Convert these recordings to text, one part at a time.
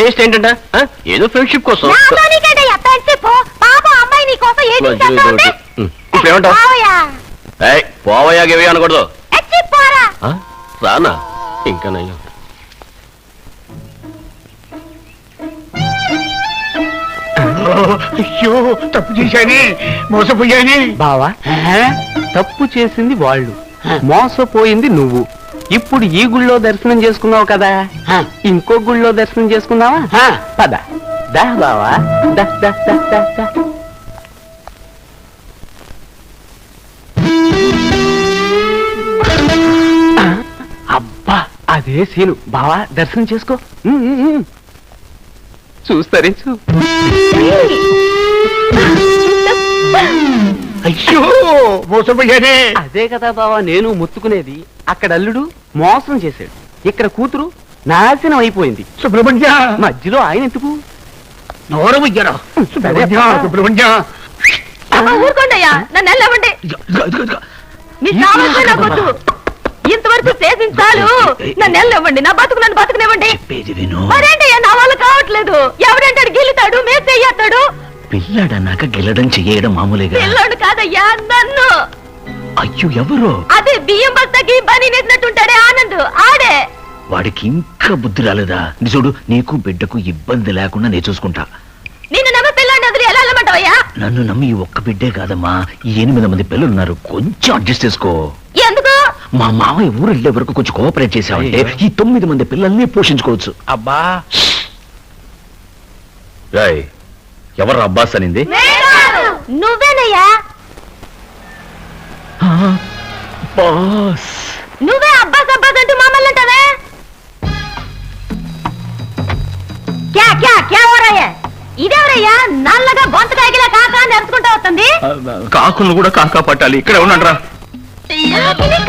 చేస్తే ఏంటంట ఏదో ఫ్రెండ్షిప్ కోసం. ఇప్పుడు ఏమంటావు? పోవయ్యా గివి అనకూడదు. రానా ఇంకా నయ్యో. అయ్యో తప్పు చేశానే, మోసపోయానే. బావా తప్పు చేసింది వాళ్ళు, మోసపోయింది నువ్వు. ఇప్పుడు ఈ గుళ్ళో దర్శనం చేసుకున్నావు కదా, ఇంకో గుళ్ళో దర్శనం చేసుకుందావా? పద దా బావా, దా దా దా దా దా. అబ్బా అదే సీను. బావా దర్శనం చేసుకో. చూస్తరించు. అయ్యో మోసపోయానే. అదే కదా బావా నేను ముత్తుకునేది. అక్కడ అల్లుడు మోసం చేశాడు, ఇక్కడ కూతురు నాశనం అయిపోయింది. సుబ్రహ్మణ్య మధ్యలో ఆయన ఎందుకు? నోరు ఇయ్యరా సుబ్రహ్మణ్య. సుబ్రహ్మణ్య ఊరుకోండయ్యా, నన్ను వెళ్ళవండి. ఇంతవరకు చేసించాలు, నన్ను వెళ్ళవండి. నా బతుకు నన్ను బతుకునేవ్వండి. మరేంటయ్యా నా వల్ల కావట్లేదు. ఎవడంటాడు గిల్లుతాడు, మేము చెయ్యొద్దాడు. పిల్లాడన్నాక గిల్లడం చెయ్యడం మామూలుగా. పిల్లాడు కాదయ్యా నన్ను. అయ్యో ఎవరు? అదే బియ్యం బస్తకి బని నెట్టినట్టుంటాడే ఆనంద్, ఆడే. వాడికి ఇంకా బుద్ధి రాలేదా? చూడు, నీకు బిడ్డకు ఇబ్బంది లేకుండా నేను చూసుకుంటా. నిన్ను నమ్మి పిల్లాడిని వదిలి ఎలా వెళ్ళమంటావయ్యా? నన్ను నమ్మి ఈ ఒక్క బిడ్డే కాదమ్మా, 8 మంది పిల్లలున్నారు. కొంచెం అడ్జస్ట్ చేసుకో. ఎందుకు? మా మామయ్య ఊరు వెళ్ళే వరకు కొంచెం కోఆపరేట్ చేసావంటే ఈ 9 మంది పిల్లల్ని పోషించుకోవచ్చు. అబ్బా ఎవరు అబ్బాస్ అనింది? నువ్వేనయ్యా. బాస్ నువ్వే అబ్బాస్ అబ్బాస్ అంటూ మమ్మల్ని అంటావే. ఇదేవరయ్యా నల్లగా బొంతకాయకిలా కాకా నడుచుకుంటా వస్తుంది. కాకులను కూడా కాకా పట్టాలి. ఇక్కడే ఉన్నాడ్రా.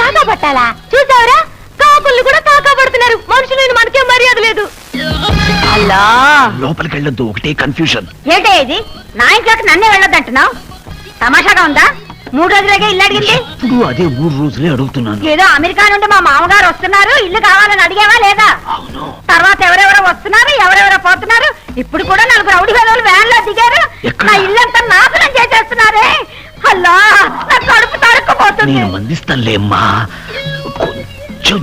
కాకా పట్టాలా? చూసావరా, కాకుల్ని కూడా కాకా పడుతున్నారు. మనుషులు మనకే మర్యాద లేదు. అలా లోపలికి వెళ్ళొద్దు, ఒకటే కన్ఫ్యూజన్. ఏంటే ఇది? నా ఇంట్లోకి నన్నే వెళ్ళొద్దంటున్నావు? తమాషాగా ఉందా? 3 రోజులకే ఇల్లు అడిగింది. ఇప్పుడు అదే 3 రోజులే అడుగుతున్నాను. ఏదో అమెరికా నుండి మా మామగారు వస్తున్నారు, ఇల్లు కావాలని అడిగేవా లేదా? అవును. తర్వాత ఎవరెవరో వస్తున్నారు, ఎవరెవరో పోతున్నారు. ఇప్పుడు కూడా 4 రౌడీ వేలు వ్యాన్ లో దిగారు. నా ఇల్లంతా నాశనం చేసేస్తున్నారే. అల్లా నా కడుపు తరుక్కుపోతుంది. నేను మందిస్తానులే అమ్మా, కొంచెం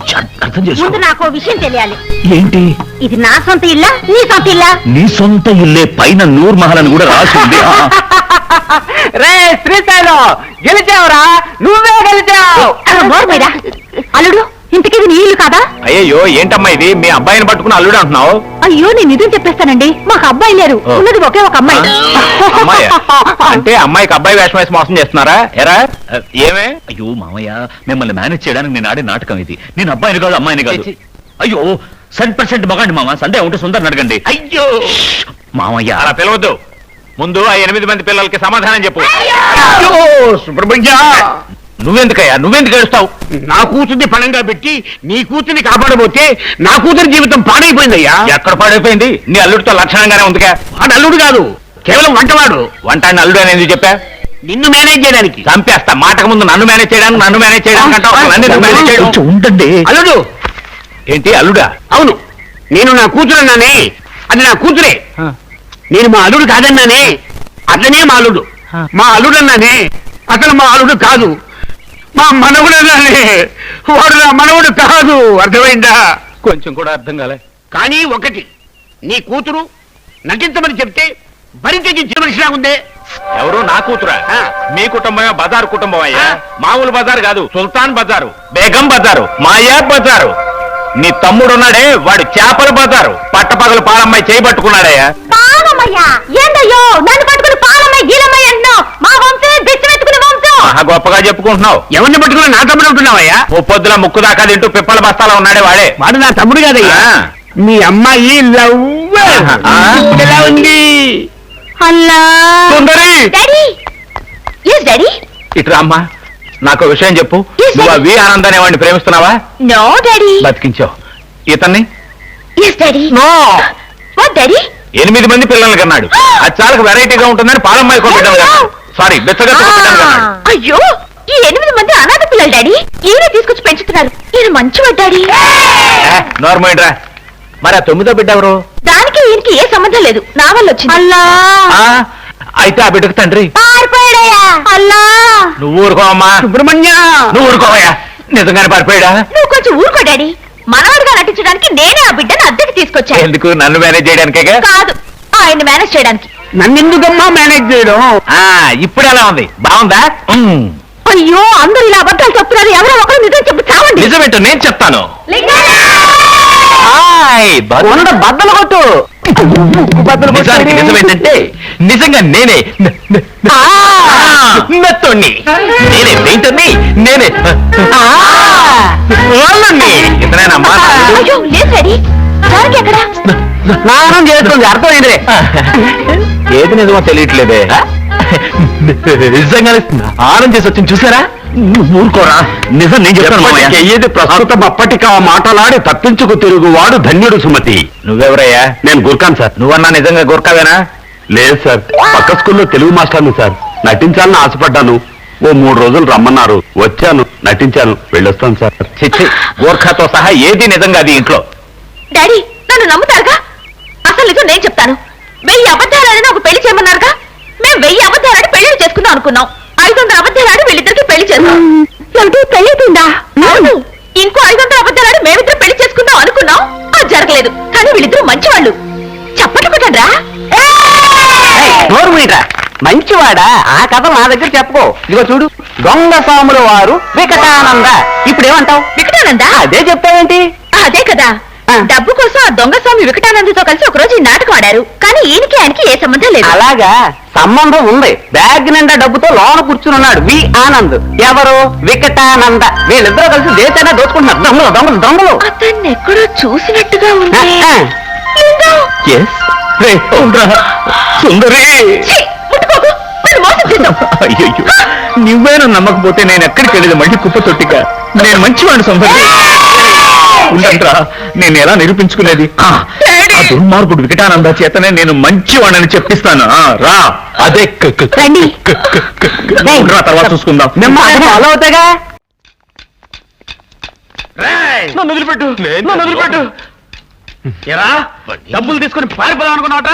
అర్థం చేసుకో. ముందు నాకు విషయం తెలియాలి. ఏంటి? ఇది నా సొంత ఇల్లా, నీ సొంత ఇల్లా? నీ సొంత ఇల్లే, పైన నూర్ మహల్ అని కూడా రాసి ఉంది. రే శ్రీశైలం, గెలిచావురా, నువ్వే గెలిచావు. అల్లుడు, ఇంతకీ నీ ఇల్లు కాదా? అయ్యో ఏంటమ్మా ఇది? మీ అబ్బాయిని పట్టుకుని అల్లుడు అంటున్నావు? అయ్యో నేను నిజం చెప్పేస్తానండి, మాకు అబ్బాయి లేరు, ఉన్నది ఒకే ఒక అమ్మాయి. అమ్మాయి అంటే అమ్మాయికి అబ్బాయి వేషం వేసి మోసం చేస్తున్నారా? ఎరా ఏమే? అయ్యో మామయ్య, మిమ్మల్ని మేనేజ్ చేయడానికి నేను ఆడే నాటకం ఇది. నేను అబ్బాయిని కాదు, అమ్మాయిని కాదు. అయ్యో 100% మగాండి మామ, సందేహం ఉంటే సుందర్ అడగండి. అయ్యో మామయ్య అలా పిలవద్దు. ముందు ఆ 8 మంది పిల్లలకి సమాధానం చెప్పు. సుబ్రహ్మణ్య నువ్వెందుకయ్యా, నువ్వెందుకు ఏడుస్తావు? నా కూతుర్ని పణంగా పెట్టి నీ కూతుర్ని కాపాడబోతే నా కూతురి జీవితం పాడైపోయిందయ్యా. ఎక్కడ పాడైపోయింది? నీ అల్లుడితో లక్షణంగానే ఉందిగా. వాడు అల్లుడు కాదు, కేవలం వంటవాడు. వంటాన్ని అల్లుడు అని ఎందుకు చెప్పా? నిన్ను మేనేజ్ చేయడానికి. చంపేస్తా. మాటకు ముందు నన్ను మేనేజ్ చేయడానికి ఉండండి. అల్లుడు ఏంటి అల్లుడా? అవును, నేను నా కూతురు అన్నానే, అది నా కూతురే. నేను మా అల్లుడు కాదన్నానే, అతనే మా అల్లుడు. మా అల్లుడు అన్నానే, అతను మా అల్లుడు కాదు. మా మనవుడు అన్నానే, వాడు నా మనవుడు కాదు. అర్థమైందా? కొంచెం కూడా అర్థం కాలే. కానీ ఒకటి, నీ కూతురు నటించమని చెప్తే బరి తెగించిన మనిషిలా ఉందే. ఎవరు? నా కూతురా? మీ కుటుంబమే బజారు కుటుంబం అయ్యా. మామూలు బజారు కాదు, సుల్తాన్ బజారు, బేగం బజారు, మాయా బజారు. నీ తమ్ముడున్నాడే, వాడు చేపల బజారు. పట్టపగలు పాలమ్మాయి చేయబట్టుకున్నాడయ్యా. పాలమ్మయ్యా? ఏందయ్యో నన్ను పట్టుకుని పాలమ్మాయి గీలమ్మాయి అంటున్నావు? మా వంశమే బిచ్చమెత్తుకునే వంశం. గొప్పగా చెప్పుకుంటున్నావు. ఎవరిని పట్టుకుని నా తమ్ముడు ఉంటున్నావయ్యా? ఓ పొద్దుల ముక్కు దాకా తింటూ పిప్పల బస్తాలో ఉన్నాడే వాడే. వాడు నా తమ్ముడు కాదయ్యా. మీ అమ్మాయి ఎలా ఉంది? అల్లా సుందరి, డాడీ. Yes daddy. ఇట్రా అమ్మా, నాకు విషయం చెప్పు. నువ్వు ఆ వి ఆనంద్ అనేవాడిని ప్రేమిస్తున్నావా? No daddy. బతికించావు ఇతన్ని? Yes daddy. No. What daddy? 8 మంది పిల్లల్ని కన్నాడు. అది చాలా వెరైటీగా ఉంటుందని పాలమ్మాయి కొట్టడం. సారీ, బెచ్చగా. అయ్యో, ఈ 8 మంది అనాథ పిల్లలు డాడీ. ఈయన తీసుకొచ్చి పెంచుతున్నారు. ఈయన మంచివాడు డాడీ. నార్మల్ రా. మరి ఆ 9వ బిడ్డ ఎవరు? దానికి ఈయనకి ఏ సంబంధం లేదు నా వల్ల వచ్చింది. అల్లా అయితే ఆ బిడ్డకు తండ్రి పారిపోయాడయ్యా. అల్లా నువ్వు ఊరుకోవమ్మా. సుబ్రహ్మణ్య నువ్వు ఊరుకోవయ్యా. నిజంగానే పారిపోయాడా? నువ్వు కొంచెం ఊరుకో డాడీ. మనవాడిగా నటించడానికి నేనే ఆ బిడ్డను అద్దెకి తీసుకొచ్చాను. ఎందుకు? నన్ను మేనేజ్ చేయడానికే కాదు, ఆయన మేనేజ్ చేయడానికి. నన్నెందుకమ్మా మేనేజ్ చేయడం? ఇప్పుడు ఎలా ఉంది? బాగుందా? అయ్యో, అందరూ ఇలా అబద్ధాలు చెప్తున్నారు. ఎవరో ఒకరు నిజం చెప్పి చావండి. నిజమేంటో నేను చెప్తాను. కొండ బద్దలు కొట్టు. నిజానికి నిజమేంటంటే నిజంగా నేనే మెత్తోణ్ణి, నేనే పెయింటర్ని, నేనే వాళ్ళని. ఇతనేనమ్మా. అయ్యో లేదు డాడీ, దానికి ఎక్కడ? స్నానం చేస్తుంది, అర్థమైందిలే. ఏది నిజమో తెలియట్లేదే. నిజంగానే ఆనం చేసి వచ్చింది చూసారా? ఊరుకోరా, నిజం నేను చెప్తాను. ఏది ప్రస్తుతం అప్పటికి ఆ మాటలాడి తప్పించుకు తిరుగువాడు ధన్యుడు సుమతి. నువ్వెవరయ్యా? నేను గుర్కాను సార్. నువ్వన్నా నిజంగా గోర్ఖావేనా? లేదు సార్, పక్క స్కూల్లో తెలుగు మాస్టర్ని సార్. నటించాలని ఆశపడ్డాను. ఓ 3 రోజులు రమ్మన్నారు, వచ్చాను, నటించాను, వెళ్ళొస్తాను సార్. చిచ్చి, గోర్ఖాతో సహా ఏది నిజంగా అది ఇంట్లో. డాడీ నన్ను నమ్ముతారుగా? అసలు నిజం నేను చెప్తాను. 1000 అబద్ధాలని ఒక పెళ్లి చేయమన్నారుగా. మేము 1000 అబద్ధాలని పెళ్లి చేసుకుందాం అనుకున్నాం. 500 అబద్ధాలని వీళ్ళిద్దరికి పెళ్లి చేస్తాం. పెళ్లి అవుతుందా? అవును. ఇంకో 500 అబద్ధాలని మేమిద్దరు పెళ్లి చేసుకుందాం అనుకున్నాం. అది జరగలేదు. కానీ వీళ్ళిద్దరూ మంచివాళ్ళు. చప్పట్లు కొట్టండ్రా. నోరు మీరా మంచివాడా? ఆ కథ నా దగ్గర చెప్పుకో. ఇదిగో చూడు, దొంగ స్వాముల వారు వికటానంద. ఇప్పుడు ఏమంటావు? వికటానందా? అదే చెప్తావేంటి? అదే కదా. డబ్బు కోసం ఆ దొంగ స్వామి వికటానందతో కలిసి ఒక రోజు ఈ నాటకం ఆడారు. కానీ ఈయనకి ఆయనకి ఏ సంబంధం లేదు. అలాగా? సంబంధం ఉంది. బ్యాగ్ నిండా డబ్బుతో లోన కూర్చున్నాడు వి ఆనంద్. ఎవరు? వికటానంద. వీళ్ళిద్దరూ కలిసి దేశాన్ని దోచుకుంటున్నారు. దొంగలు దొంగలు దొంగలు. అతన్ని ఎక్కడో చూసినట్టుగా ఉంది. సుందరి, ఛీ, ముట్టుకోకు. నన్ను మోసం చేద్దాం. అయ్యో, నువ్వేనా నమ్మకపోతే నేను ఎక్కడికి వెళ్ళేది? మళ్ళీ కుప్ప తొట్టిగా. నేను మంచివాడిని సుందరి. ఉండంట్రా, నేను ఎలా నిరూపించుకునేది? ఆ దుర్మార్గుడు వికటానంద చేతనే నేను మంచివాడిని చెప్పిస్తాను. రా, అదే రండి. రా, తర్వాత చూసుకుందాం. ఫాలో అవుతాగా. నన్ను వదిలిపెట్టు, నన్ను వదిలిపెట్టు. ఎరా, డబ్బులు తీసుకుని పారిపోదాం అనుకున్నావట?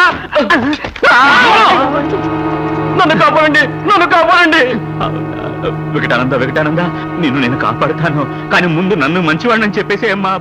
నన్ను కాపాడండి, నన్ను కాపాడండి. వికటానంద, వికటానంద, నేను కాపాడుతాను. కానీ ముందు నన్ను మంచివాడిని చెప్పేసి అమ్మా.